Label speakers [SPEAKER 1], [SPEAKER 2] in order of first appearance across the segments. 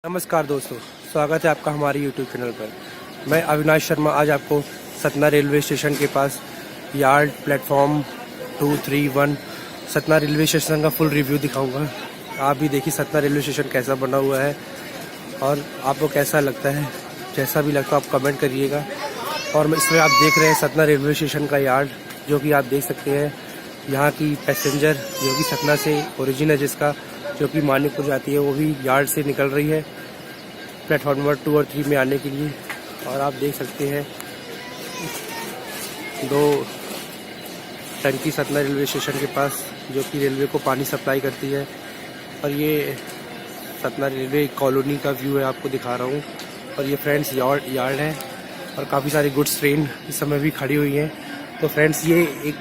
[SPEAKER 1] नमस्कार दोस्तों, स्वागत है आपका हमारे YouTube चैनल पर। मैं अविनाश शर्मा आज आपको सतना रेलवे स्टेशन के पास yard platform 231 Satna railway station का फुल रिव्यू दिखाऊंगा। आप भी देखिए सतना रेलवे स्टेशन कैसा बना हुआ है और आपको कैसा लगता है। जैसा भी लगता है आप कमेंट करिएगा। और इसमें आप देख रहे हैं सतना रेलवे स्टेशन का यार्ड, जो कि आप देख सकते हैं यहाँ की पैसेंजर जो कि सतना से ओरिजिन है, जिसका जो कि मानिकपुर जाती है, वो भी यार्ड से निकल रही है प्लेटफॉर्म नंबर 2 और 3 में आने के लिए। और आप देख सकते हैं 2 टंकी सतना रेलवे स्टेशन के पास, जो कि रेलवे को पानी सप्लाई करती है। और ये सतना रेलवे कॉलोनी का व्यू है, आपको दिखा रहा हूँ। और ये फ्रेंड्स यार्ड है और काफ़ी सारी गुड्स ट्रेन इस समय भी खड़ी हुई हैं। तो फ्रेंड्स ये एक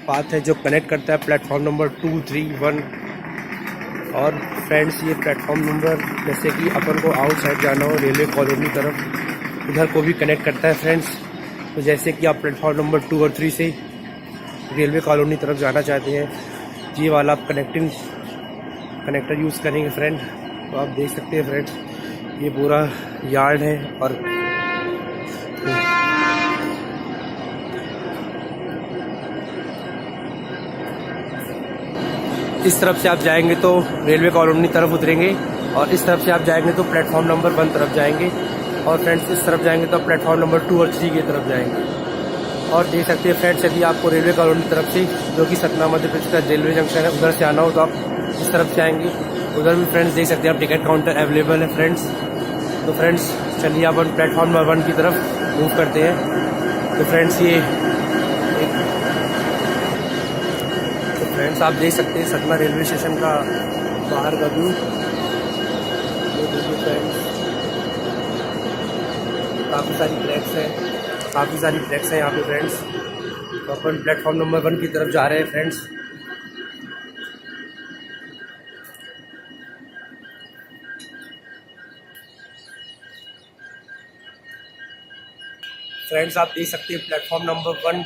[SPEAKER 1] पाथ है जो कनेक्ट करता है प्लेटफॉर्म नंबर 231। और फ्रेंड्स ये प्लेटफॉर्म नंबर, जैसे कि अपन को आउटसाइड जाना हो रेलवे कॉलोनी तरफ, उधर को भी कनेक्ट करता है फ्रेंड्स। तो जैसे कि आप प्लेटफॉर्म नंबर 2 और 3 से रेलवे कॉलोनी तरफ जाना चाहते हैं, ये वाला आप कनेक्टर यूज़ करेंगे फ्रेंड। तो आप देख सकते हैं फ्रेंड्स, ये पूरा यार्ड है। और इस तरफ से आप जाएंगे तो रेलवे कॉलोनी तरफ उतरेंगे, और इस तरफ से आप जाएंगे तो प्लेटफॉर्म नंबर 1 तरफ जाएंगे। और फ्रेंड्स इस तरफ जाएंगे तो प्लेटफॉर्म नंबर 2 और 3 की तरफ जाएंगे। और देख सकते हैं फ्रेंड्स, यदि आपको रेलवे कॉलोनी तरफ से, जो कि सतना मध्य प्रदेश का रेलवे जंक्शन है, उधर से आना हो तो आप इस तरफ से आएंगे। उधर भी फ्रेंड्स देख सकते हैं आप टिकट काउंटर अवेलेबल है फ्रेंड्स। तो फ्रेंड्स चलिए अपन प्लेटफॉर्म नंबर 1 की तरफ मूव करते हैं। तो फ्रेंड्स फ्रेंड्स आप देख सकते हैं सतना रेलवे स्टेशन का बाहर का व्यू। फ्रेंड्स काफ़ी सारी ट्रैक्स हैं यहाँ पे फ्रेंड्स। तो अपन प्लेटफॉर्म नंबर 1 की तरफ जा रहे हैं फ्रेंड्स। फ्रेंड्स आप देख सकते हैं प्लेटफॉर्म नंबर 1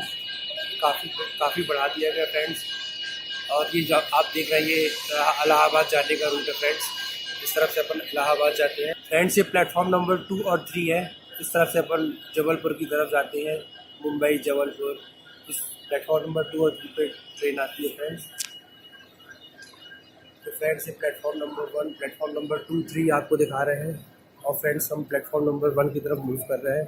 [SPEAKER 1] काफ़ी बढ़ा दिया गया फ्रेंड्स। और ये जो आप देख रहे हैं, ये इलाहाबाद जाने का रूट है फ्रेंड्स। इस तरफ से अपन इलाहाबाद जाते हैं फ्रेंड्स। ये प्लेटफॉर्म नंबर 2 और 3 है। इस तरफ से अपन जबलपुर की तरफ जाते हैं, मुंबई जबलपुर। इस प्लेटफॉर्म नंबर 2 और 3 पे ट्रेन आती है फ्रेंड्स। तो फ्रेंड्स ये प्लेटफॉर्म नंबर 1, प्लेटफॉर्म नंबर 2, 3 आपको दिखा रहे हैं। और फ्रेंड्स हम प्लेटफॉर्म नंबर 1 की तरफ मूव कर रहे हैं।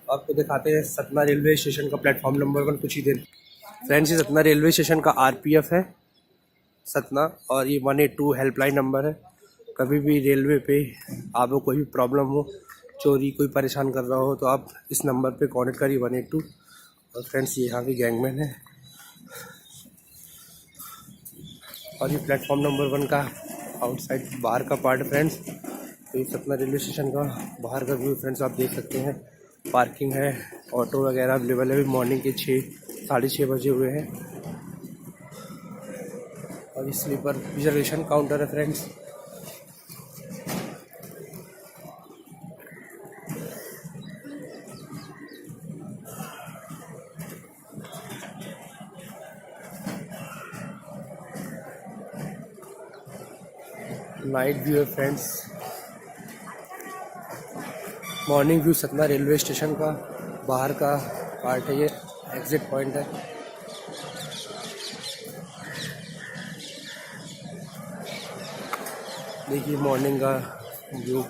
[SPEAKER 1] आपको दिखाते हैं सतना रेलवे स्टेशन का प्लेटफॉर्म नंबर 1 कुछ ही देर। फ्रेंड्स ये सतना रेलवे स्टेशन का RPF है सतना, और ये 182 हेल्पलाइन नंबर है। कभी भी रेलवे पे आपको कोई भी प्रॉब्लम हो, चोरी कोई परेशान कर रहा हो, तो आप इस नंबर पे कॉन्टेक्ट करिए 182। और फ्रेंड्स ये यहाँ के गैंगमैन है। और ये प्लेटफॉर्म नंबर 1 का आउटसाइड बाहर का पार्ट है फ्रेंड्स। तो ये सतना रेलवे स्टेशन का बाहर का व्यू फ्रेंड्स आप देख सकते हैं। पार्किंग है, ऑटो वगैरह अवेलेबल है। अभी मॉर्निंग के 6-6:30 बजे हुए हैं। और इस स्लीपर रिजर्वेशन काउंटर है फ्रेंड्स। नाइट व्यू है friends. Morning view Satna railway station का बाहर का पार्ट है, ये एग्जिट पॉइंट है। देखिए मॉर्निंग का व्यू।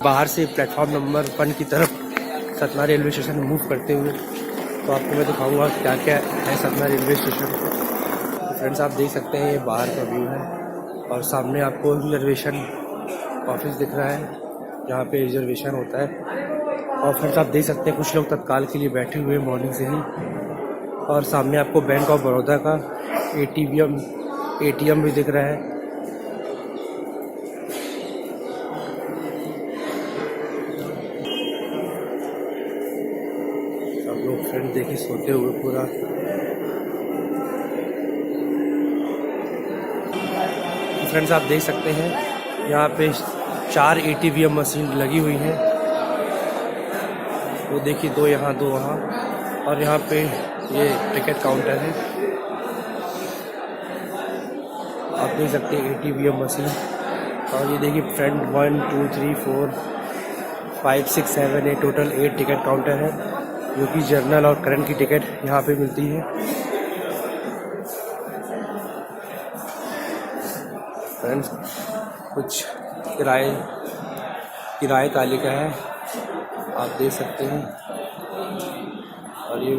[SPEAKER 1] बाहर से प्लेटफॉर्म नंबर 1 की तरफ सतना रेलवे स्टेशन मूव करते हुए तो आपको मैं दिखाऊंगा क्या क्या है सतना रेलवे स्टेशन। तो फ्रेंड्स आप देख सकते हैं ये बाहर का व्यू है, और सामने आपको रिजर्वेशन ऑफिस दिख रहा है, जहाँ पे रिजर्वेशन होता है। और फ्रेंड्स आप देख सकते हैं कुछ लोग तत्काल के लिए बैठे हुए हैं मॉर्निंग से ही। और सामने आपको बैंक ऑफ बड़ौदा का एटीएम भी दिख रहा है। सब लोग फ्रेंड्स देखिए सोते हुए पूरा। फ्रेंड्स आप देख सकते हैं यहाँ पे 4 एटीएम मशीन लगी हुई है। वो देखिए 2 यहाँ 2 वहाँ। और यहाँ पे ये टिकट काउंटर है। आप देख सकते हैं एटीएम मशीन। और ये देखिए फ्रंट 1 2 3 4 5 6 7 8 टोटल 8 टिकट काउंटर है, जो कि जर्नल और करंट की टिकट यहाँ पे मिलती है। फ्रेंड्स कुछ किराए तालिका है, आप देख सकते हैं। और ये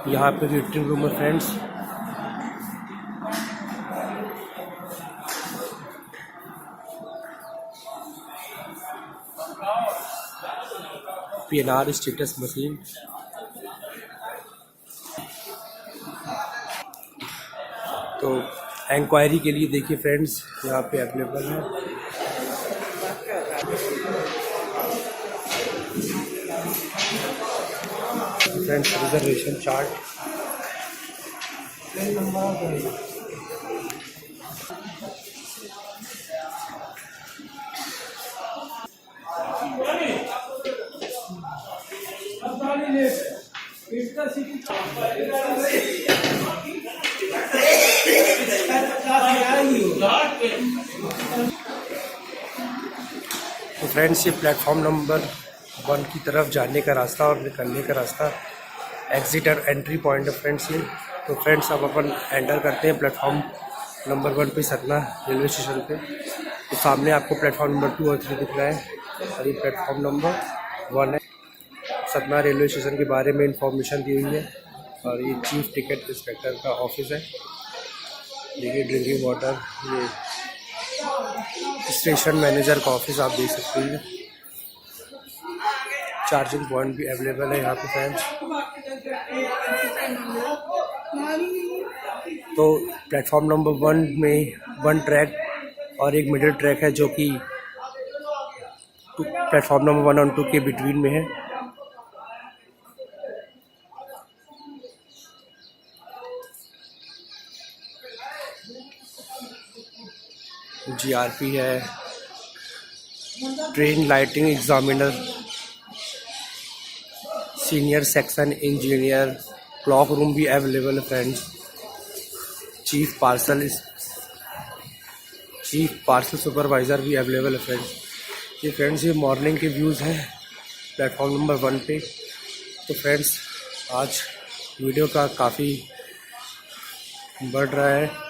[SPEAKER 1] यहाँ पे वेटिंग रूम है फ्रेंड्स। PNR status machine. तो इंक्वायरी के लिए देखिए फ्रेंड्स यहाँ पे अवेलेबल है। Friends reservation chart. तो फ्रेंड्स ये प्लेटफॉर्म नंबर 1 की तरफ जाने का रास्ता और निकलने का रास्ता, एग्जिट और एंट्री पॉइंट है फ्रेंड्स ये। तो फ्रेंड्स अब अपन एंटर करते हैं प्लेटफॉर्म नंबर 1 पे सतना रेलवे स्टेशन पे। तो सामने आपको प्लेटफॉर्म नंबर 2 और 3 दिख रहा है और ये प्लेटफॉर्म नंबर 1 है। सतना रेलवे स्टेशन के बारे में इंफॉर्मेशन दी हुई है। और ये चीफ टिकट इंस्पेक्टर का ऑफिस है। देखिए ड्रिंकिंग वाटर, ये स्टेशन मैनेजर का ऑफिस आप देख सकते हैं। चार्जिंग पॉइंट भी अवेलेबल है यहाँ पे फ्रेंड्स। तो प्लेटफॉर्म नंबर 1 में 1 ट्रैक और एक मिडिल ट्रैक है, जो कि प्लेटफॉर्म नंबर 1 और 2 के बिटवीन में है। जीआरपी है, train lighting examiner, senior section engineer, clock room भी अवेलेबल है फ्रेंड्स। चीफ पार्सल सुपरवाइज़र भी अवेलेबल है फ्रेंड्स। ये फ्रेंड्स ये मॉर्निंग के व्यूज़ हैं प्लेटफॉर्म नंबर 1 पे। तो फ्रेंड्स आज वीडियो का काफ़ी बढ़ रहा है।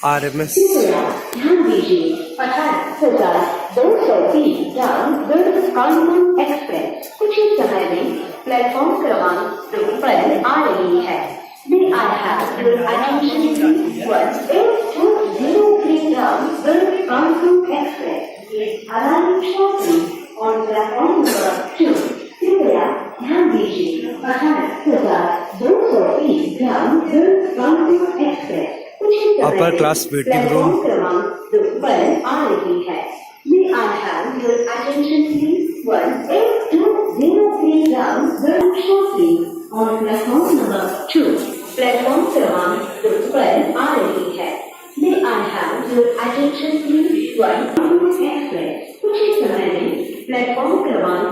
[SPEAKER 1] RMS
[SPEAKER 2] ध्यान दीजिए 18,230 कानपुर एक्सप्रेस कुछ ही समय में प्लेटफॉर्म क्रमांक 2 पर आ रही है। May I have your attention please? 18,203 Kanpur express is arriving shortly on platform number 2. कृपया ध्यान दीजिए 18,230 Kanpur express
[SPEAKER 1] upper class waiting room.
[SPEAKER 2] पर आ रही है। May I have your attention please? 18,203 shortly on platform number 2. Platform क्रमांक 2 पर आ रही है। May I have your attention please? Kanpur express कुछ ही समय में प्लेटफॉर्म क्रमांक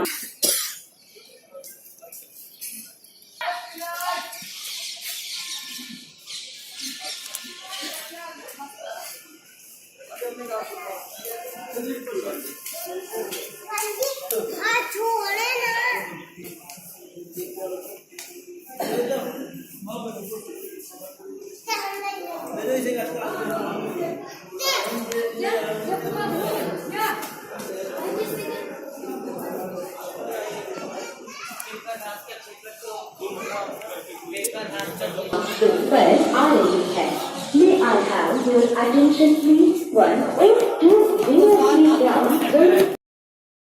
[SPEAKER 2] दोपहर आ रही है। May I have your attention please? One